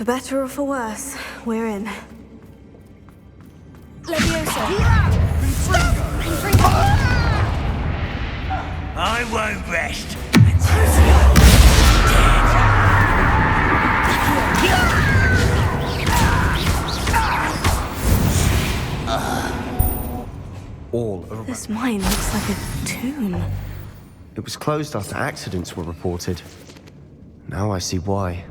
For better or for worse, we're in. Leviosa! I won't rest until you're All around. This mine looks like a tomb. It was closed after accidents were reported. Now I see why.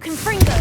Confringo!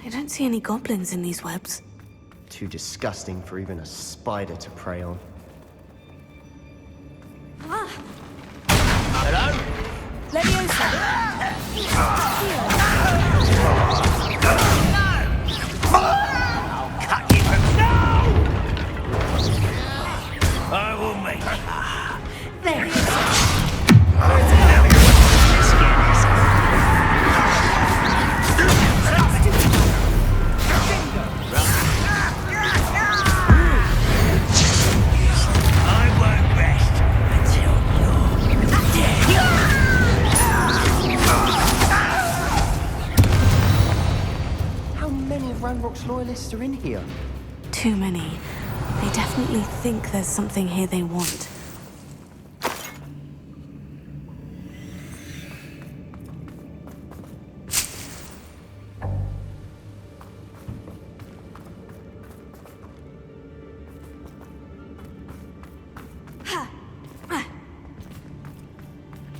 I don't see any goblins in these webs. Too disgusting for even a spider to prey on. Hello? Leviosa! I'll cut you from I will make it. There. I won't rest until you're dead. How many of Ranrock's loyalists are in here? Too many. They definitely think there's something here they want.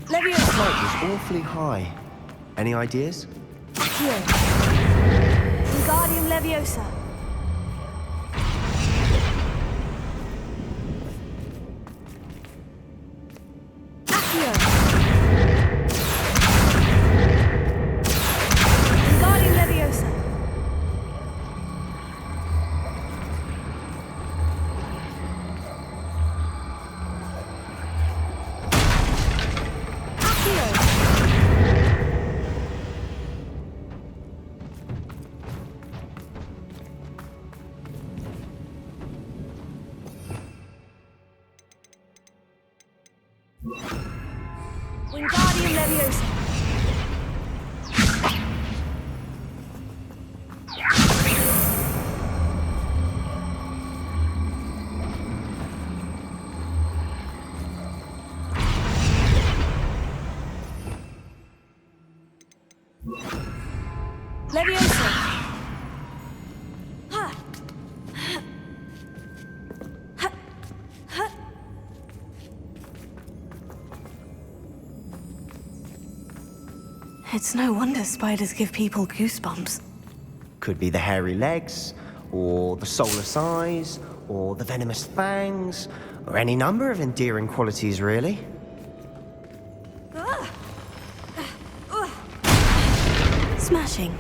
Leviosa! Smoke was awfully high. Any ideas? Here. Wingardium Leviosa. Accio. Wingardium Leviosa. Accio. Wingardium Leviosa. Leviosa. Ha. Ha. Ha. It's no wonder spiders give people goosebumps. Could be the hairy legs, or the soulless eyes, or the venomous fangs, or any number of endearing qualities, really. Smashing.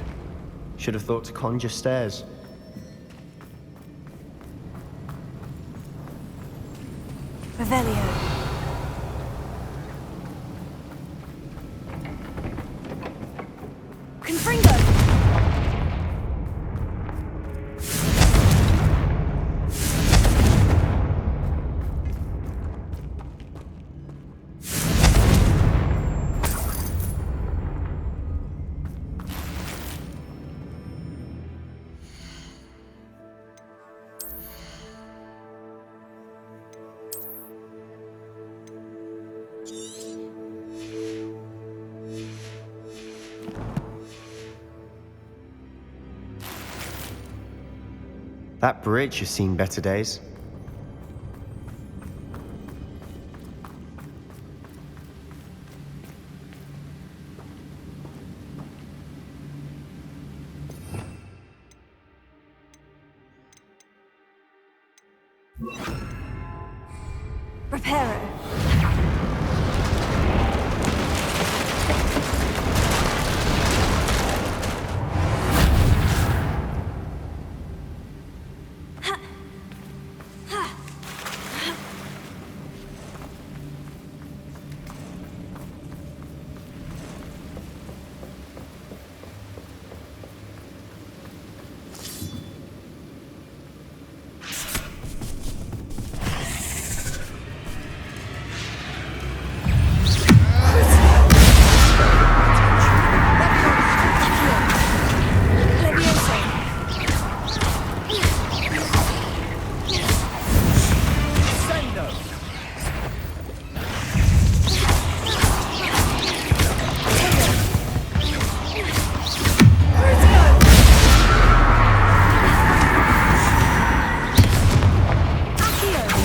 Should have thought to conjure stairs. Revelio. Confringo. That bridge has seen better days. Reparo.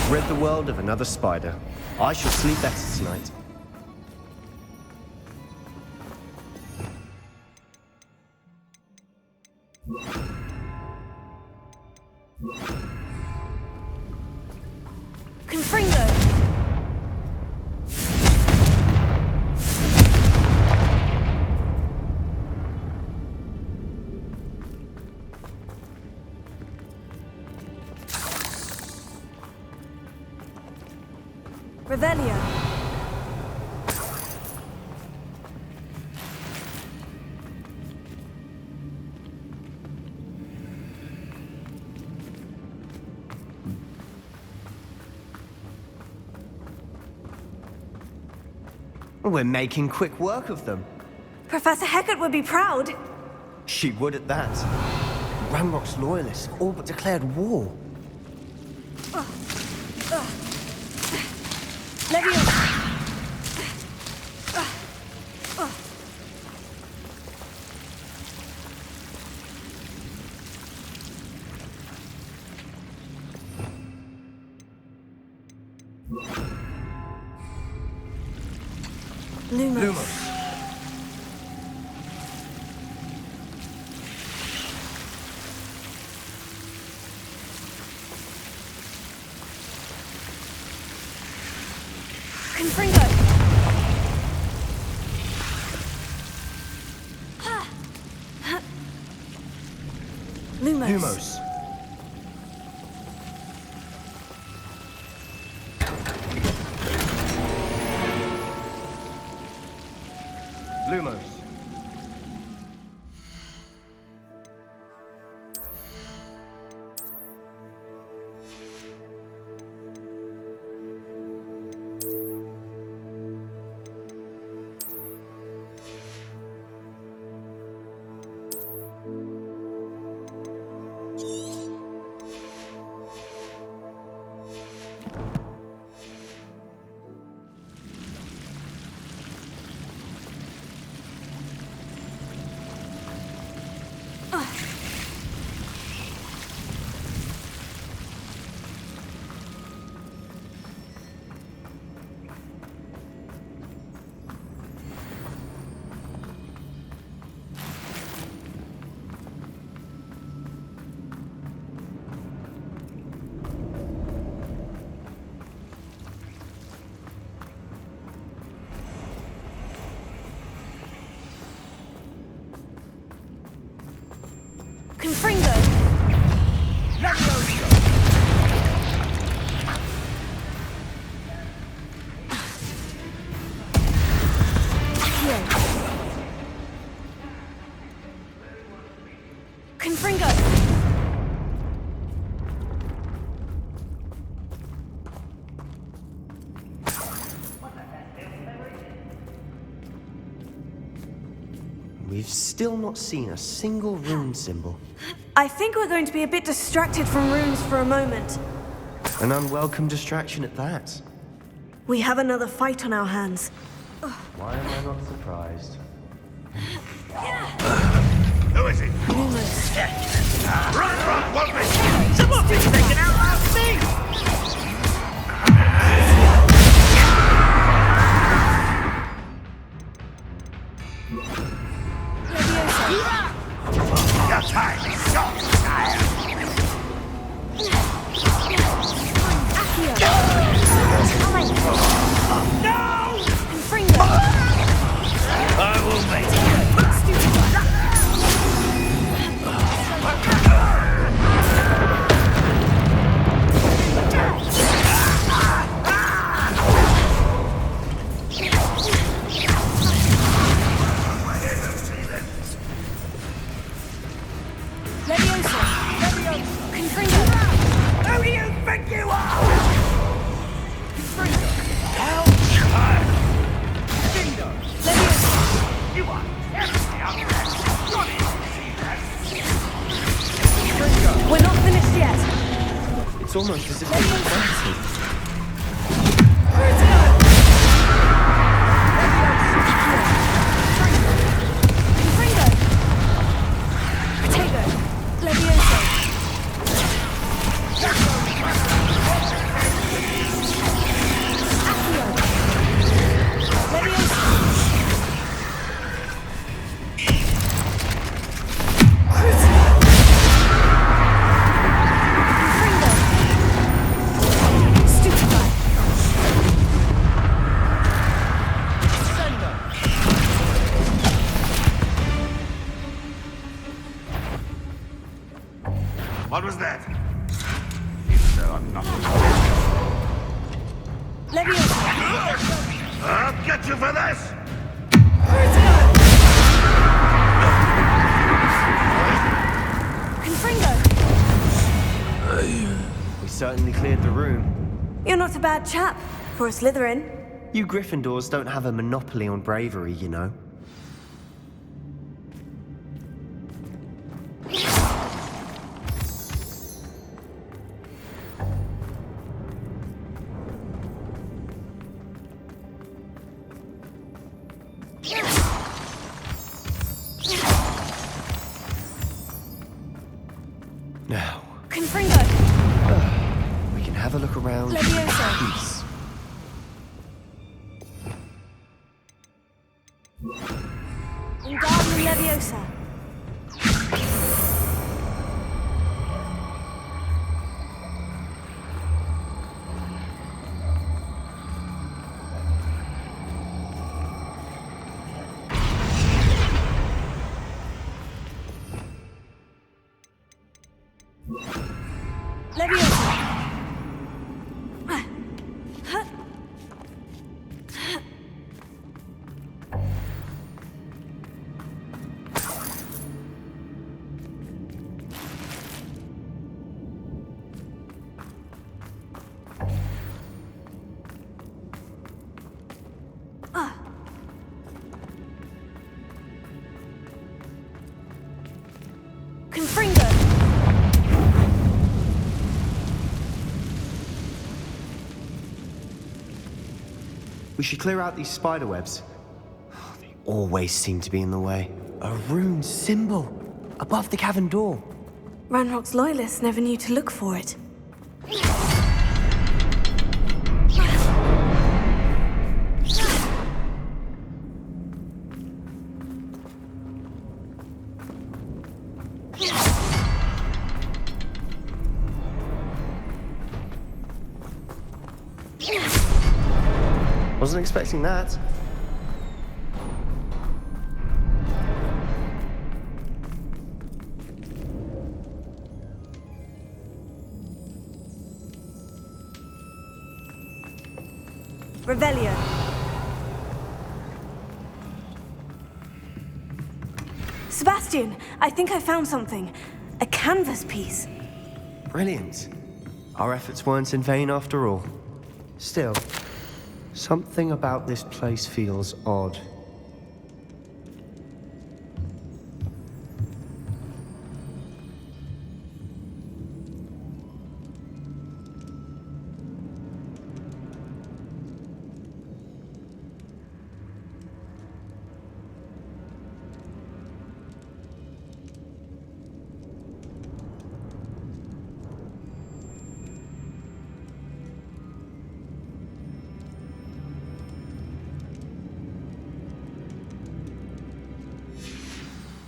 Rid the world of another spider. I shall sleep better tonight. Confringo. Revelio. We're making quick work of them. Professor Hecat would be proud. She would at that. Ranrock's loyalists have all but declared war. Leviosa. Lumos. Confringo. Lumos. Lumos. Lumos. Confringo. Confringo. We've still not seen a single rune symbol. I think we're going to be a bit distracted from runes for a moment. An unwelcome distraction at that. We have another fight on our hands. Why am I not surprised? Who is it? Lumos. Run, what is it? Someone's been taken out last thing! Your time is short, sire. It's almost as if they were waiting. What was that? If there are nothing. I'll get you for this! We certainly cleared the room. You're not a bad chap for a Slytherin. You Gryffindors don't have a monopoly on bravery, you know. Now, Confringo! we can have a look around. Leviosa. Peace. Wingardium Leviosa. Leviosa. Confringo. We should clear out these spider webs. They always seem to be in the way. A rune symbol above the cavern door. Ranrock's loyalists never knew to look for it. Wasn't expecting that. Revelio. Sebastian, I think I found something. A canvas piece. Brilliant. Our efforts weren't in vain after all. Still, something about this place feels odd.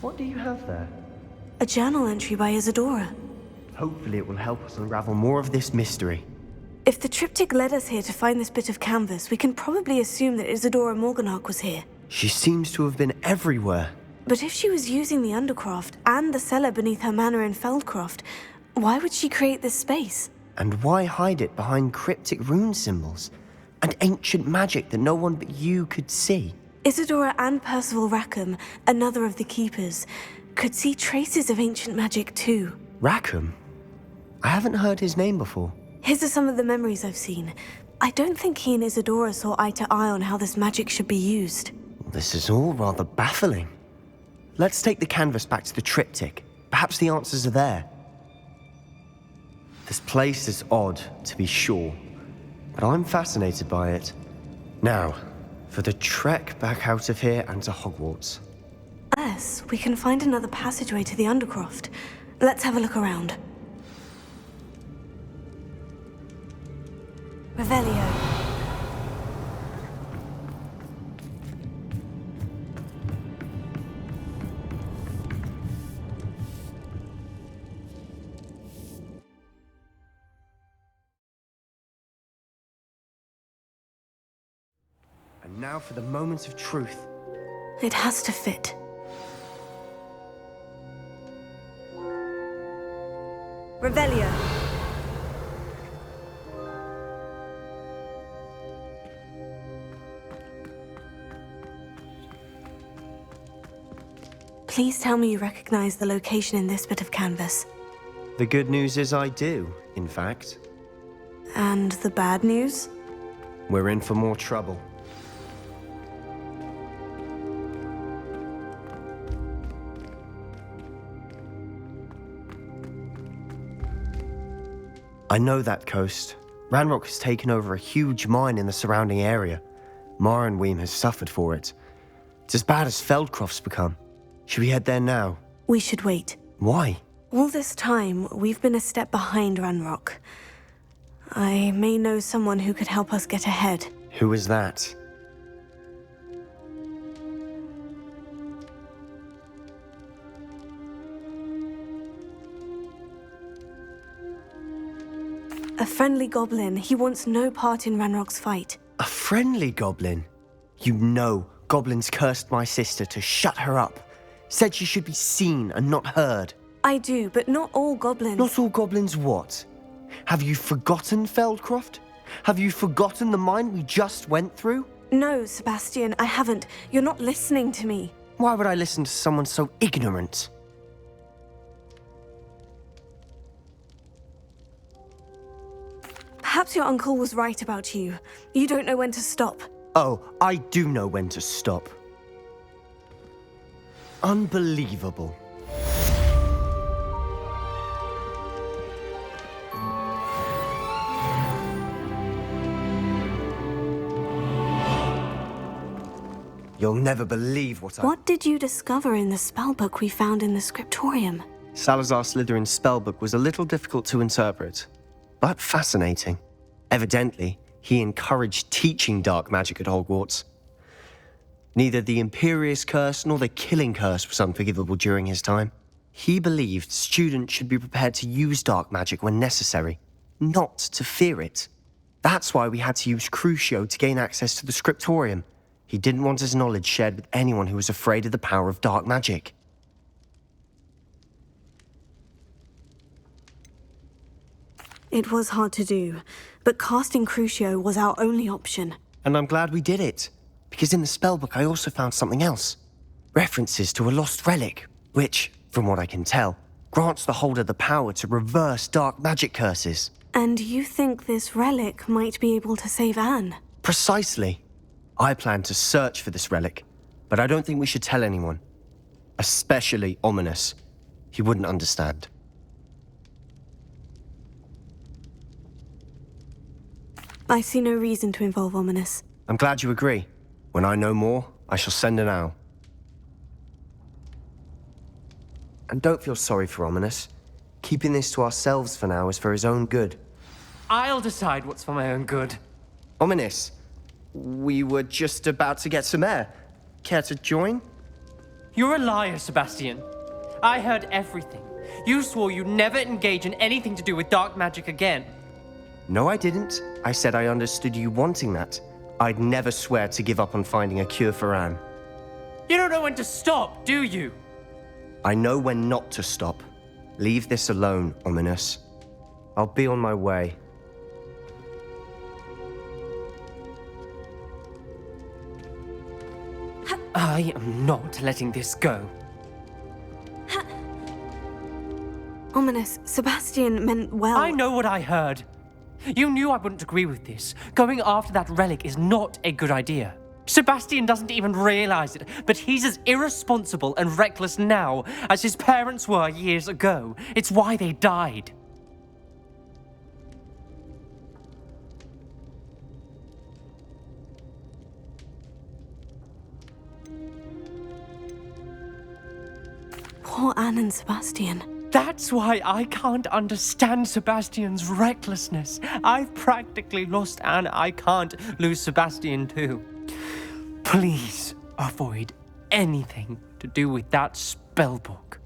What do you have there? A journal entry by Isadora. Hopefully it will help us unravel more of this mystery. If the triptych led us here to find this bit of canvas, we can probably assume that Isadora Morganach was here. She seems to have been everywhere. But if she was using the Undercroft and the cellar beneath her manor in Feldcroft, why would she create this space? And why hide it behind cryptic rune symbols? And ancient magic that no one but you could see? Isadora and Percival Rackham, another of the Keepers, could see traces of ancient magic too. Rackham? I haven't heard his name before. His are some of the memories I've seen. I don't think he and Isadora saw eye to eye on how this magic should be used. This is all rather baffling. Let's take the canvas back to the triptych. Perhaps the answers are there. This place is odd, to be sure, but I'm fascinated by it. Now, for the trek back out of here and to Hogwarts. Yes, we can find another passageway to the Undercroft. Let's have a look around. Revelio. And now for the moment of truth. It has to fit. Revelio. Please tell me you recognize the location in this bit of canvas. The good news is I do, in fact. And the bad news? We're in for more trouble. I know that coast. Ranrock has taken over a huge mine in the surrounding area. Marrenweem has suffered for it. It's as bad as Feldcroft's become. Should we head there now? We should wait. Why? All this time, we've been a step behind Ranrock. I may know someone who could help us get ahead. Who is that? A friendly goblin. He wants no part in Ranrock's fight. A friendly goblin? You know, goblins cursed my sister to shut her up. Said she should be seen and not heard. I do, but not all goblins. Not all goblins what? Have you forgotten Feldcroft? Have you forgotten the mine we just went through? No, Sebastian, I haven't. You're not listening to me. Why would I listen to someone so ignorant? Perhaps your uncle was right about you. You don't know when to stop. Oh, I do know when to stop. Unbelievable. You'll never believe what I... What did you discover in the spellbook we found in the scriptorium? Salazar Slytherin's spellbook was a little difficult to interpret, but fascinating. Evidently, he encouraged teaching dark magic at Hogwarts. Neither the Imperious Curse nor the Killing Curse was unforgivable during his time. He believed students should be prepared to use dark magic when necessary, not to fear it. That's why we had to use Crucio to gain access to the scriptorium. He didn't want his knowledge shared with anyone who was afraid of the power of dark magic. It was hard to do, but casting Crucio was our only option. And I'm glad we did it, because in the spellbook I also found something else. References to a lost relic, which, from what I can tell, grants the holder the power to reverse dark magic curses. And you think this relic might be able to save Anne? Precisely. I plan to search for this relic, but I don't think we should tell anyone. Especially Ominous. He wouldn't understand. I see no reason to involve Ominous. I'm glad you agree. When I know more, I shall send an owl. And don't feel sorry for Ominous. Keeping this to ourselves for now is for his own good. I'll decide what's for my own good. Ominous, we were just about to get some air. Care to join? You're a liar, Sebastian. I heard everything. You swore you'd never engage in anything to do with dark magic again. No, I didn't. I said I understood you wanting that. I'd never swear to give up on finding a cure for Anne. You don't know when to stop, do you? I know when not to stop. Leave this alone, Ominous. I'll be on my way. I am not letting this go. Ominous, Sebastian meant well. I know what I heard. You knew I wouldn't agree with this. Going after that relic is not a good idea. Sebastian doesn't even realize it, but he's as irresponsible and reckless now as his parents were years ago. It's why they died. Poor Anne and Sebastian. That's why I can't understand Sebastian's recklessness. I've practically lost Anne. I can't lose Sebastian too. Please avoid anything to do with that spell book.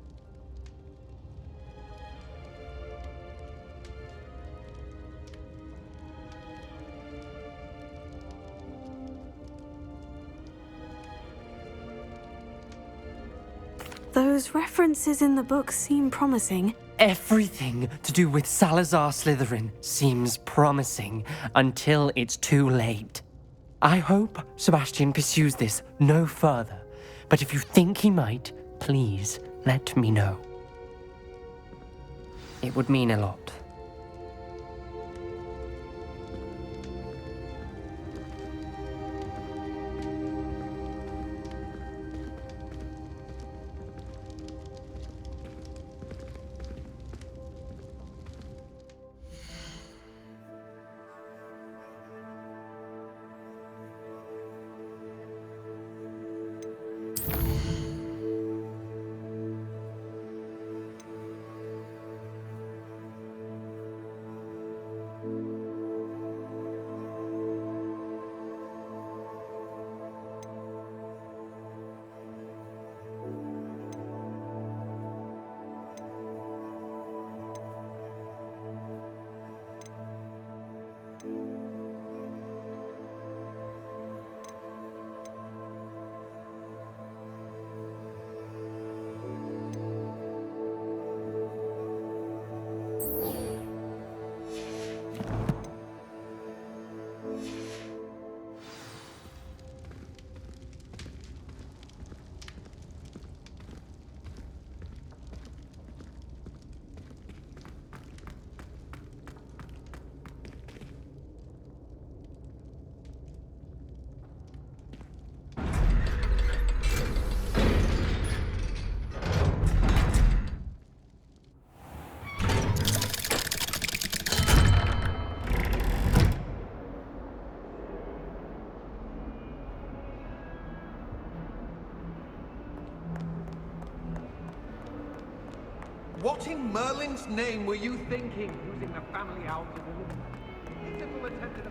Those references in the book seem promising. Everything to do with Salazar Slytherin seems promising until it's too late. I hope Sebastian pursues this no further, but if you think he might, please let me know. It would mean a lot. What in Merlin's name were you thinking, using the family owl to deliver? Simple attendant.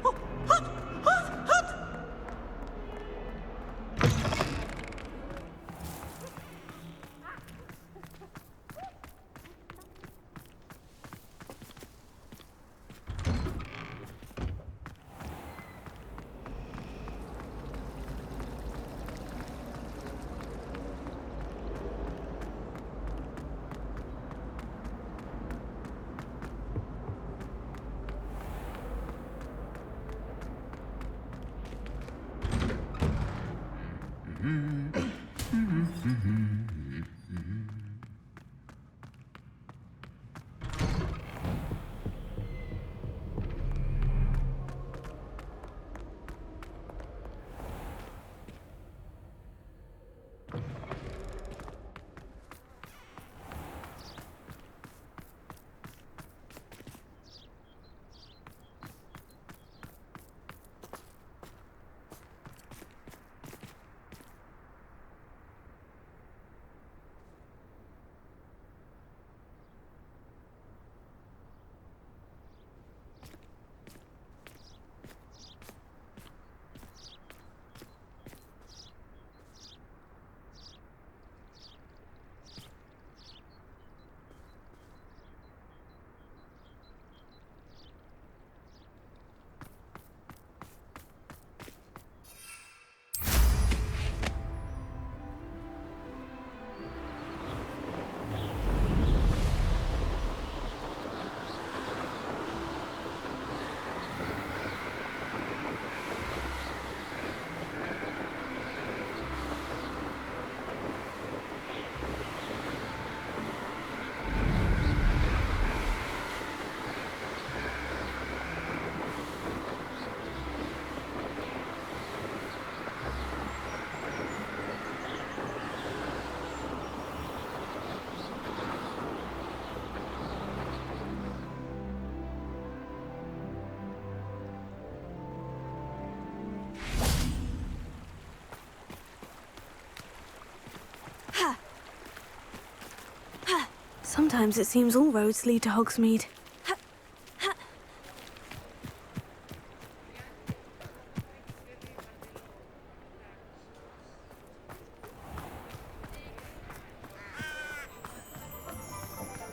sometimes it seems all roads lead to Hogsmeade.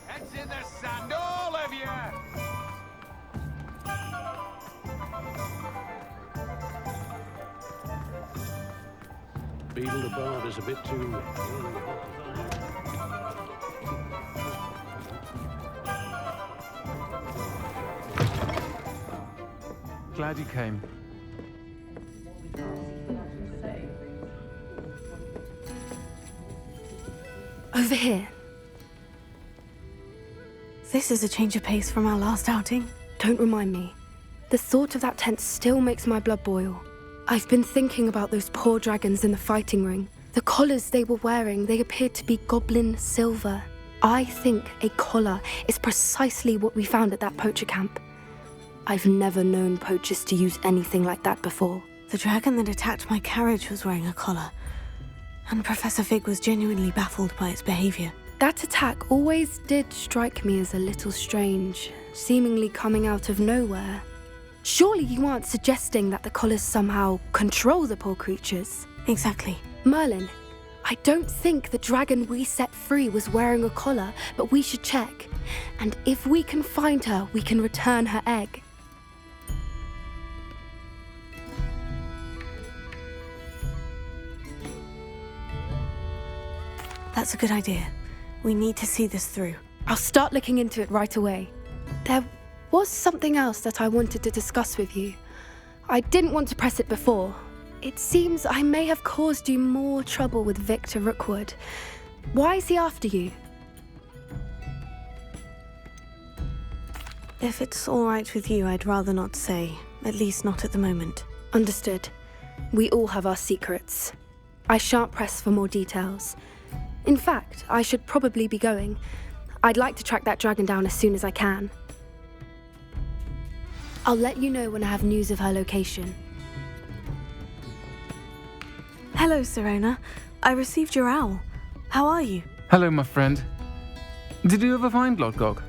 Heads in the sand, all of you! Beetle the Bard is a bit too... Glad you came. Over here. This is a change of pace from our last outing. Don't remind me. The thought of that tent still makes my blood boil. I've been thinking about those poor dragons in the fighting ring. The collars they were wearing, they appeared to be goblin silver. I think a collar is precisely what we found at that poacher camp. I've never known poachers to use anything like that before. The dragon that attacked my carriage was wearing a collar, and Professor Fig was genuinely baffled by its behavior. That attack always did strike me as a little strange, seemingly coming out of nowhere. Surely you aren't suggesting that the collars somehow control the poor creatures? Exactly. Merlin, I don't think the dragon we set free was wearing a collar, but we should check. And if we can find her, we can return her egg. That's a good idea. We need to see this through. I'll start looking into it right away. There was something else that I wanted to discuss with you. I didn't want to press it before. It seems I may have caused you more trouble with Victor Rookwood. Why is he after you? If it's all right with you, I'd rather not say. At least not at the moment. Understood. We all have our secrets. I shan't press for more details. In fact, I should probably be going. I'd like to track that dragon down as soon as I can. I'll let you know when I have news of her location. Hello, Serona. I received your owl. How are you? Hello, my friend. Did you ever find Lodgog?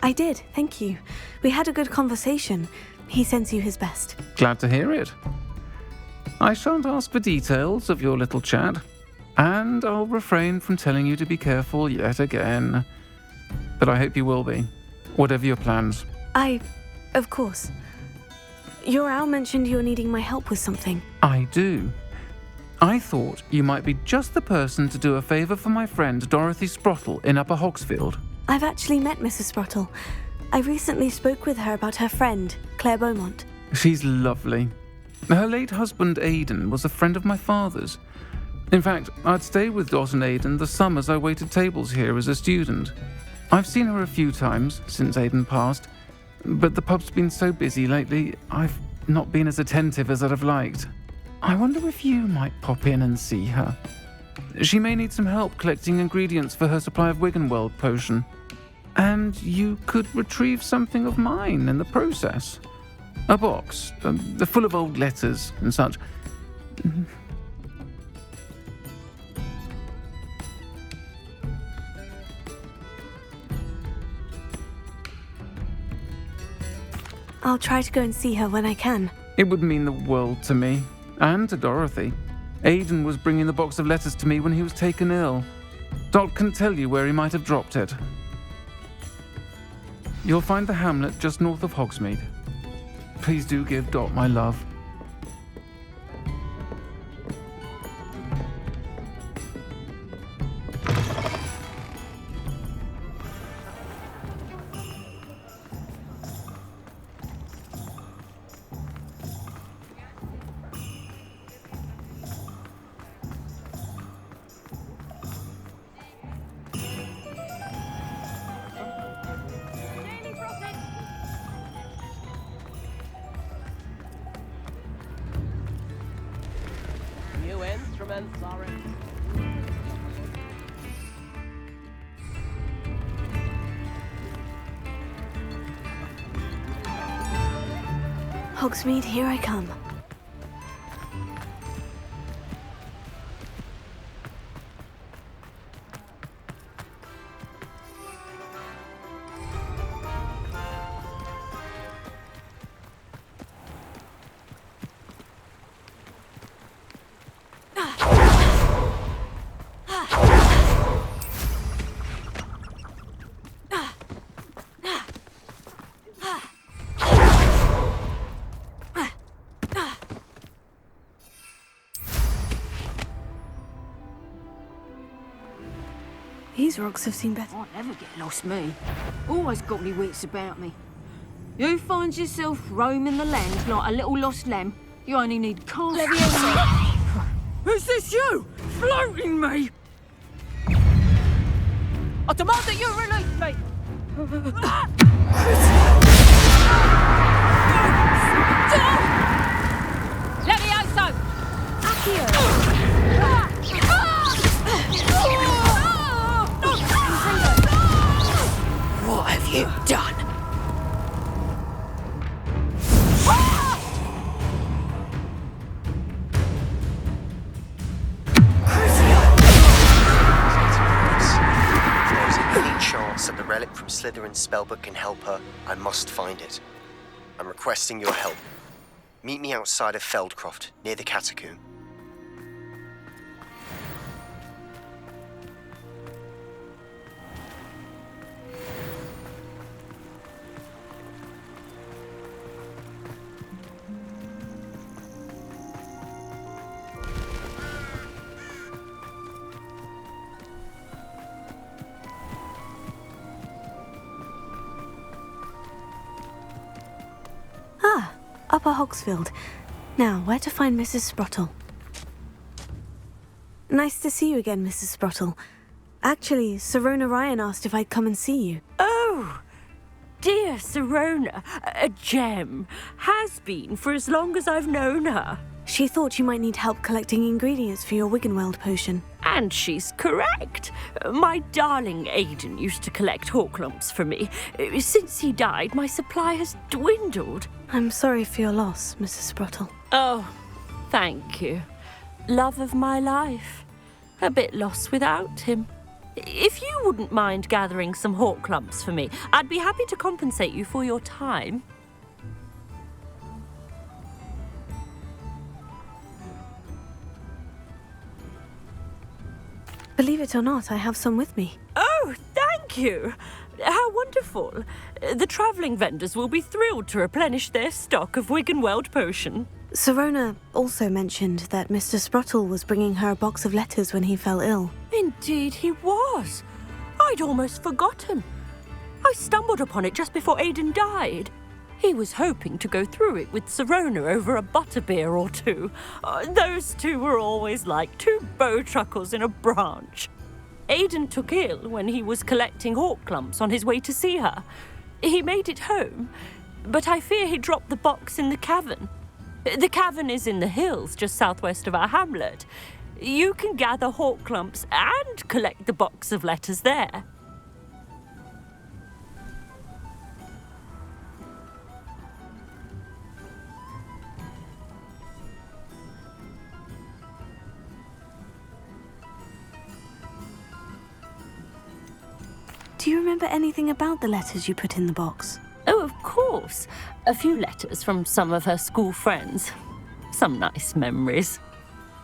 I did, thank you. We had a good conversation. He sends you his best. Glad to hear it. I shan't ask for details of your little chat, and I'll refrain from telling you to be careful yet again. But I hope you will be, whatever your plans. Of course. Your owl mentioned you're needing my help with something. I do. I thought you might be just the person to do a favour for my friend Dorothy Sprottle in Upper Hogsfield. I've actually met Mrs. Sprottle. I recently spoke with her about her friend, Claire Beaumont. She's lovely. Her late husband Aidan was a friend of my father's. In fact, I'd stay with Dot and Aidan the summers I waited tables here as a student. I've seen her a few times since Aidan passed, but the pub's been so busy lately, I've not been as attentive as I'd have liked. I wonder if you might pop in and see her. She may need some help collecting ingredients for her supply of Wiggenweld potion. And you could retrieve something of mine in the process. A box, full of old letters and such. I'll try to go and see her when I can. It would mean the world to me, and to Dorothy. Aidan was bringing the box of letters to me when he was taken ill. Dot can tell you where he might have dropped it. You'll find the hamlet just north of Hogsmeade. Please do give Dot my love. New instruments are in. Hogsmeade, here I come. These rocks have seen better. I never get lost, me. Always got me wits about me. You find yourself roaming the land like a little lost lamb, you only need cast. Is this you? Floating me? I demand that you release me! Levioso! What have you done? That the relic from Slytherin's spellbook can help her, I must find it. I'm requesting your help. Meet me outside of Feldcroft, near the catacomb. Upper Hogsfield. Now, where to find Mrs. Sprottle? Nice to see you again, Mrs. Sprottle. Actually, Sirona Ryan asked if I'd come and see you. Oh, dear Sirona, a gem. Has been for as long as I've known her. She thought you might need help collecting ingredients for your Wiggenweld potion. And she's correct. My darling Aidan used to collect Horklumps for me. Since he died, my supply has dwindled. I'm sorry for your loss, Mrs. Sprottle. Oh, thank you. Love of my life. A bit lost without him. If you wouldn't mind gathering some Horklumps for me, I'd be happy to compensate you for your time. Believe it or not, I have some with me. Oh, thank you. How wonderful. The travelling vendors will be thrilled to replenish their stock of Wiggenweld potion. Sirona also mentioned that Mr. Sprottle was bringing her a box of letters when he fell ill. Indeed he was. I'd almost forgotten. I stumbled upon it just before Aidan died. He was hoping to go through it with Sirona over a butterbeer or two. Those two were always like two bowtruckles in a branch. Aidan took ill when he was collecting Horklumps on his way to see her. He made it home, but I fear he dropped the box in the cavern. The cavern is in the hills just southwest of our hamlet. You can gather Horklumps and collect the box of letters there. Do you remember anything about the letters you put in the box? Oh, of course. A few letters from some of her school friends. Some nice memories.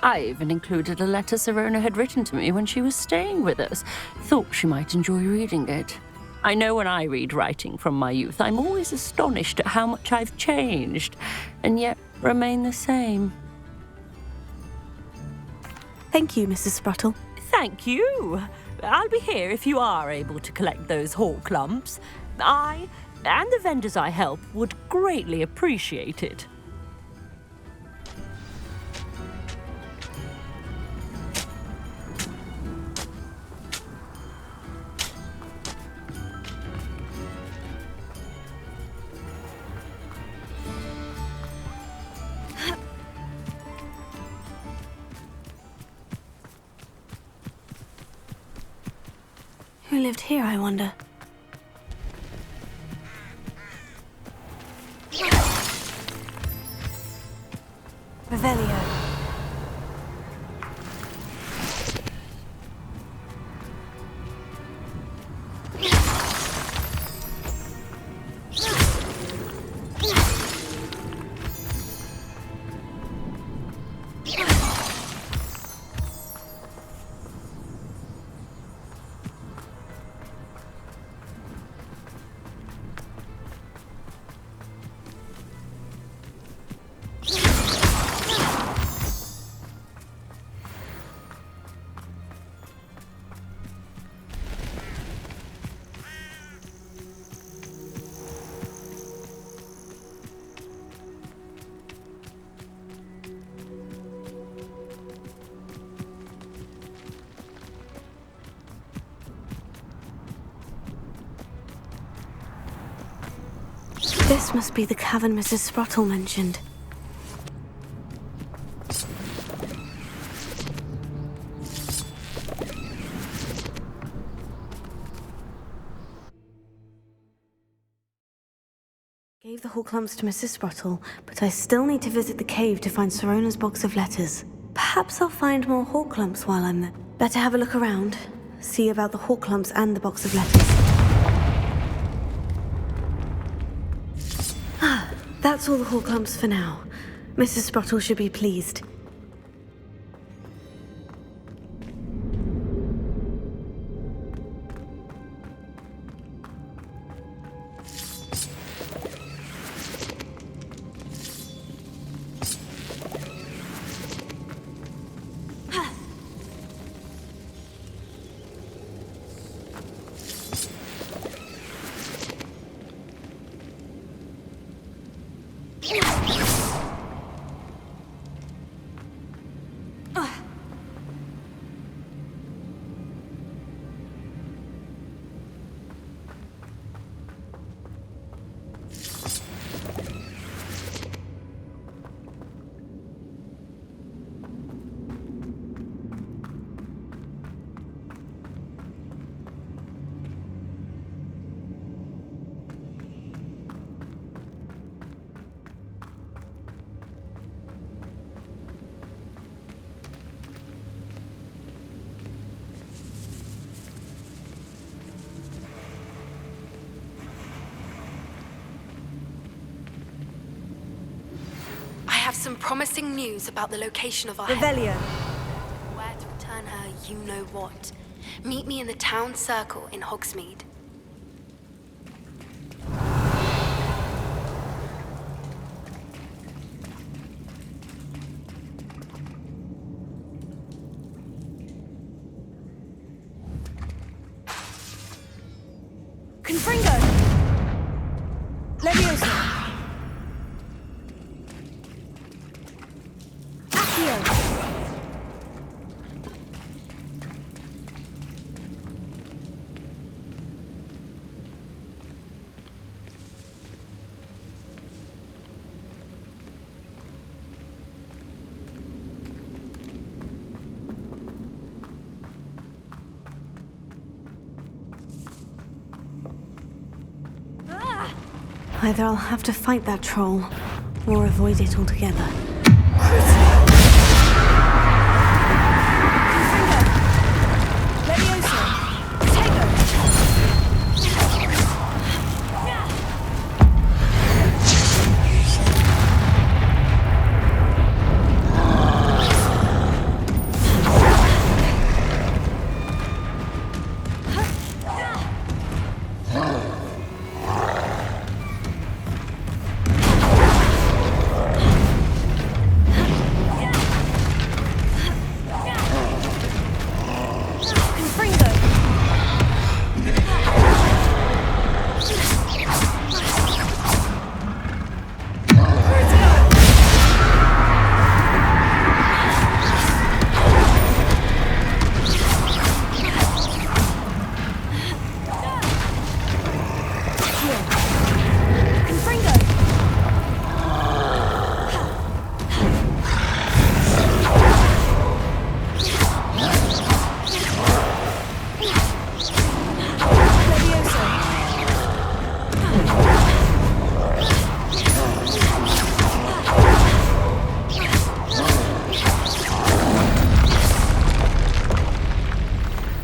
I even included a letter Sirona had written to me when she was staying with us. Thought she might enjoy reading it. I know when I read writing from my youth, I'm always astonished at how much I've changed, and yet remain the same. Thank you, Mrs. Sprottle. Thank you. I'll be here if you are able to collect those Horklumps. I and the vendors I help would greatly appreciate it. Who lived here, I wonder? Revelio. This must be the cavern Mrs. Sprottle mentioned. Gave the Horklumps to Mrs. Sprottle, but I still need to visit the cave to find Sirona's box of letters. Perhaps I'll find more Horklumps while I'm there. Better have a look around, see about the Horklumps and the box of letters. Ah, that's all the Horklumps for now. Mrs. Sprottle should be pleased. I have some promising news about the location of our Revelio. Where to return her, you know what. Meet me in the town circle in Hogsmeade. Confringo! Leviosa! Either I'll have to fight that troll, or avoid it altogether.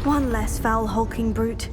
One less foul hulking brute.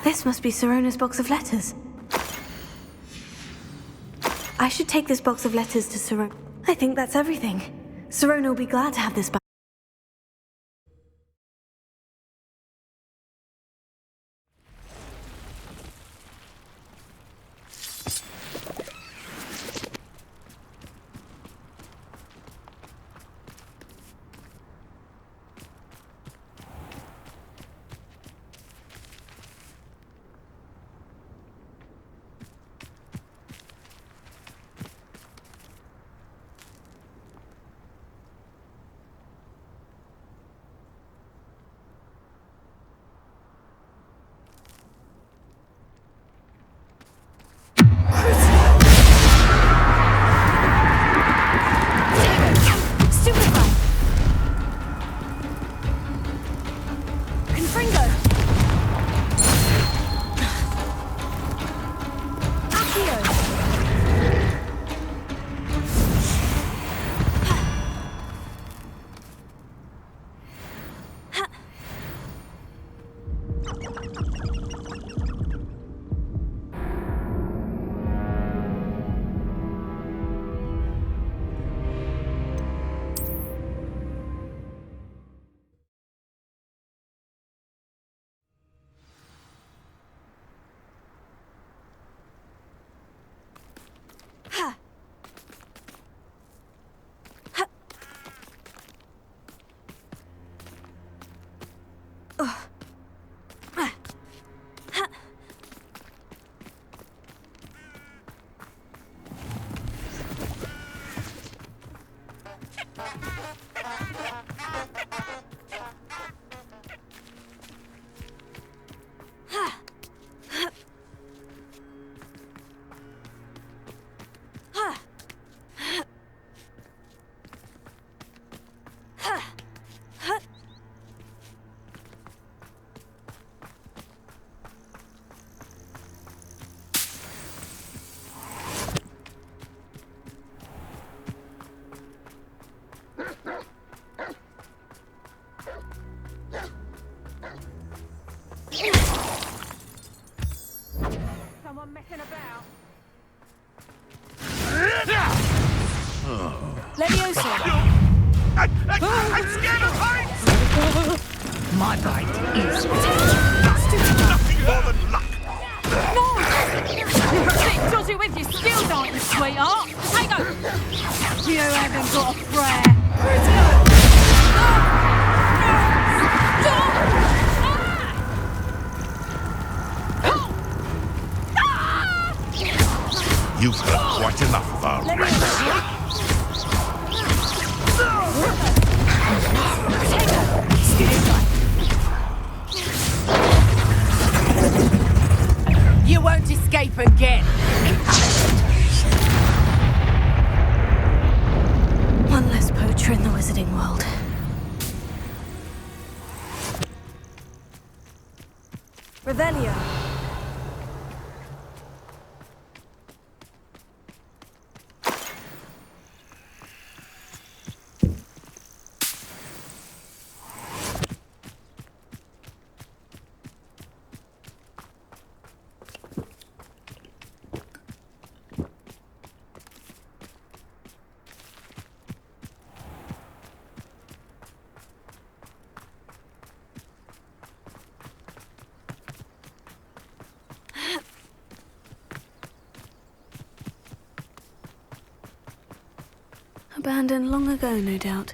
This must be Sirona's box of letters. I should take this box of letters to Sirona. I think that's everything. Sirona will be glad to have this back. Someone messing about. Leviosa! I'm scared of heights! My bite is Nothing more than luck! You're a bit dodgy with your skills, aren't you, sweetheart? Hey, go! You haven't got a prayer. You've heard quite enough of our rants. You won't escape again. One less poacher in the wizarding world. Revelio. Abandoned long ago, no doubt.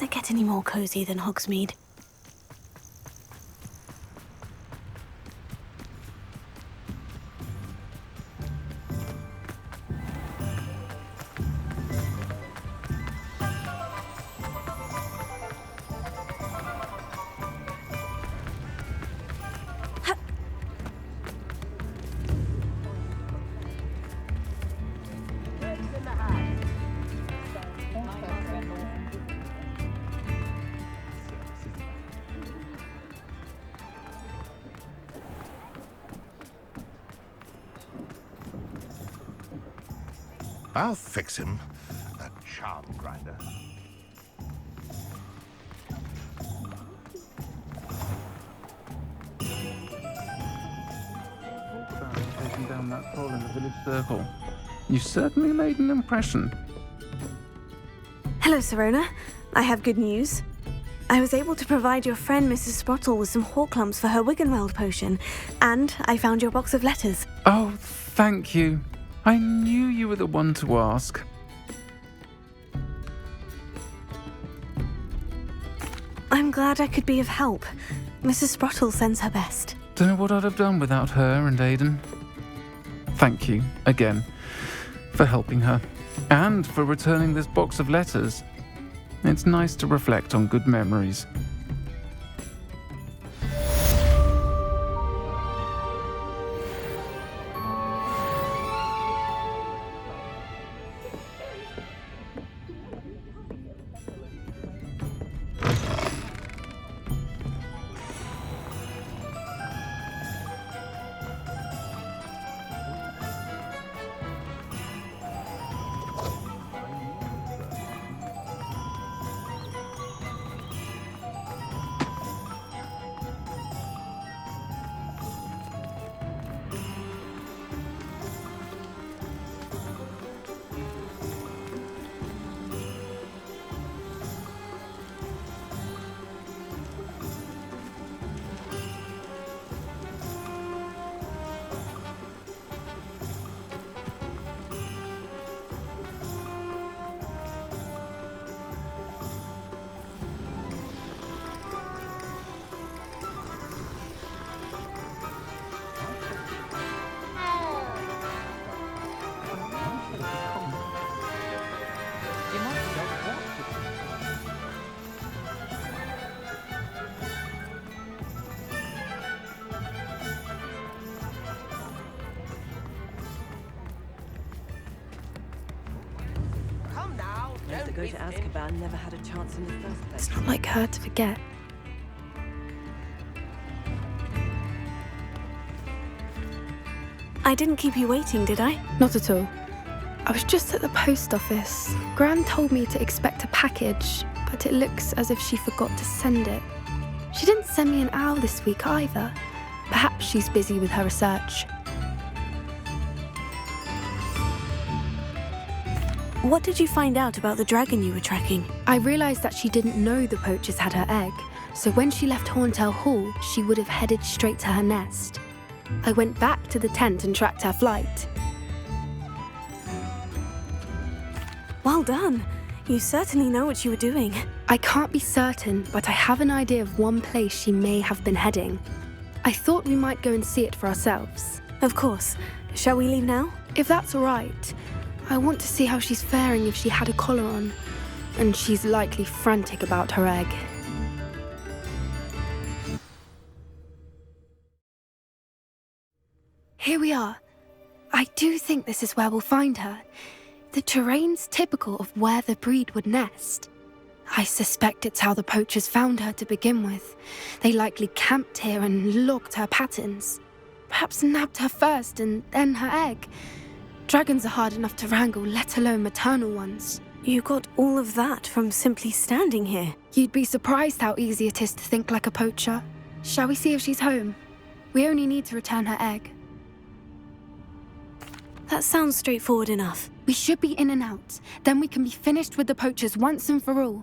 Does it get any more cozy than Hogsmeade? I'll fix him, that charm grinder. Taking down that pole in the village circle. You certainly made an impression. Hello, Serona. I have good news. I was able to provide your friend Mrs. Sprottle with some Horklumps for her Wiggenweld potion, and I found your box of letters. Oh, thank you. I knew you were the one to ask. I'm glad I could be of help. Mrs. Sprottle sends her best. Don't know what I'd have done without her and Aidan. Thank you, again, for helping her, and for returning this box of letters. It's nice to reflect on good memories. To go to Azkaban never had a chance in the first place. It's not like her to forget. I didn't keep you waiting, did I? Not at all. I was just at the post office. Gran told me to expect a package, but it looks as if she forgot to send it. She didn't send me an owl this week either. Perhaps she's busy with her research. What did you find out about the dragon you were tracking? I realised that she didn't know the poachers had her egg, so when she left Horntail Hall, she would have headed straight to her nest. I went back to the tent and tracked her flight. Well done. You certainly know what you were doing. I can't be certain, but I have an idea of one place she may have been heading. I thought we might go and see it for ourselves. Of course. Shall we leave now? If that's all right. I want to see how she's faring if she had a collar on. And she's likely frantic about her egg. Here we are. I do think this is where we'll find her. The terrain's typical of where the breed would nest. I suspect it's how the poachers found her to begin with. They likely camped here and logged her patterns. Perhaps nabbed her first and then her egg. Dragons are hard enough to wrangle, let alone maternal ones. You got all of that from simply standing here. You'd be surprised how easy it is to think like a poacher. Shall we see if she's home? We only need to return her egg. That sounds straightforward enough. We should be in and out. Then we can be finished with the poachers once and for all.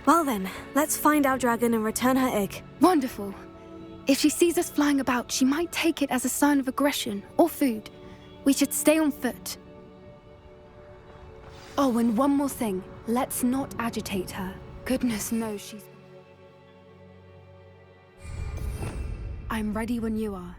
Well then, let's find our dragon and return her egg. Wonderful. If she sees us flying about, she might take it as a sign of aggression or food. We should stay on foot. Oh, and one more thing. Let's not agitate her. Goodness knows she's... I'm ready when you are.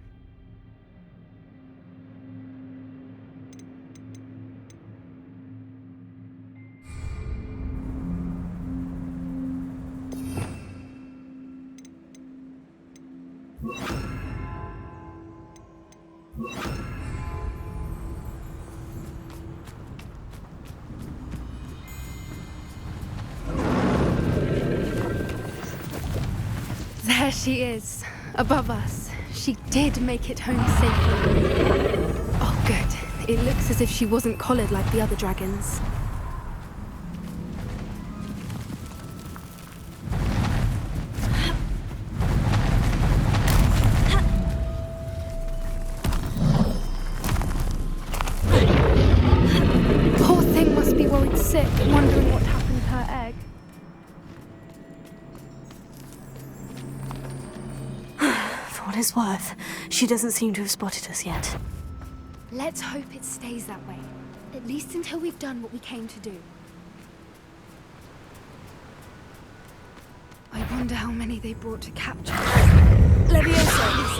There she is, above us. She did make it home safely. Oh, good. It looks as if she wasn't collared like the other dragons. Poor thing must be worried sick, wondering what happened to her egg. For what it's worth, she doesn't seem to have spotted us yet. Let's hope it stays that way. At least until we've done what we came to do. I wonder how many they brought to capture. Leviosa!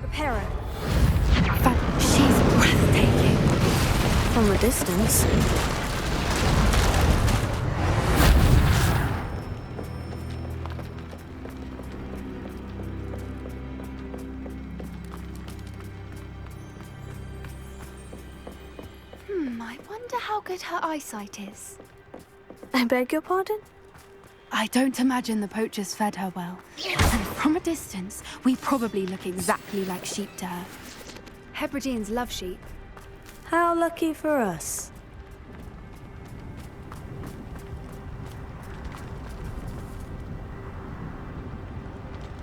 Repair her. She's breathtaking. From a distance. I wonder how good her eyesight is. I beg your pardon? I don't imagine the poachers fed her well. And from a distance, we probably look exactly like sheep to her. Hebrideans love sheep. How lucky for us.